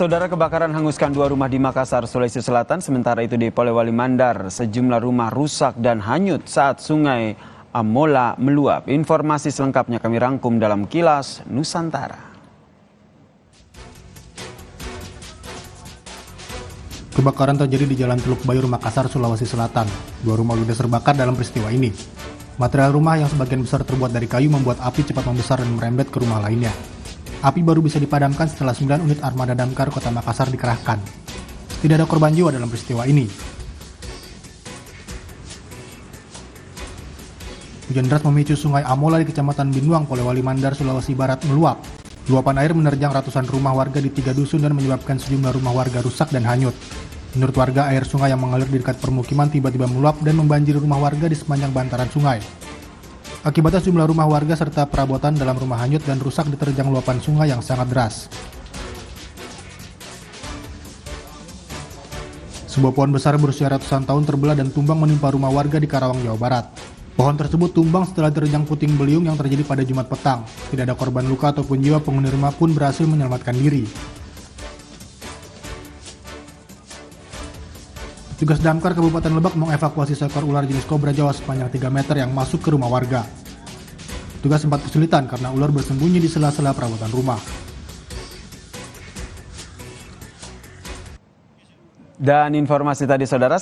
Saudara, kebakaran hanguskan 2 rumah di Makassar, Sulawesi Selatan. Sementara itu di Polewali Mandar, sejumlah rumah rusak dan hanyut saat sungai Amola meluap. Informasi selengkapnya kami rangkum dalam Kilas Nusantara. Kebakaran terjadi di Jalan Teluk Bayur, Makassar, Sulawesi Selatan. 2 rumah ludes terbakar dalam peristiwa ini. Material rumah yang sebagian besar terbuat dari kayu membuat api cepat membesar dan merembet ke rumah lainnya. Api baru bisa dipadamkan setelah 9 unit armada damkar Kota Makassar dikerahkan. Tidak ada korban jiwa dalam peristiwa ini. Hujan deras memicu sungai Amola di Kecamatan Binuang, Polewali Mandar, Sulawesi Barat meluap. Luapan air menerjang ratusan rumah warga di 3 dusun dan menyebabkan sejumlah rumah warga rusak dan hanyut. Menurut warga, air sungai yang mengalir di dekat permukiman tiba-tiba meluap dan membanjiri rumah warga di sepanjang bantaran sungai. Akibatnya sejumlah rumah warga serta perabotan dalam rumah hanyut dan rusak diterjang luapan sungai yang sangat deras. Sebuah pohon besar berusia ratusan tahun terbelah dan tumbang menimpa rumah warga di Karawang, Jawa Barat. Pohon tersebut tumbang setelah diterjang puting beliung yang terjadi pada Jumat petang. Tidak ada korban luka ataupun jiwa, penghuni rumah pun berhasil menyelamatkan diri. Petugas damkar Kabupaten Lebak mengevakuasi seekor ular jenis kobra Jawa sepanjang 3 meter yang masuk ke rumah warga. Petugas sempat kesulitan karena ular bersembunyi di sela-sela perabotan rumah. Dan informasi tadi, saudara.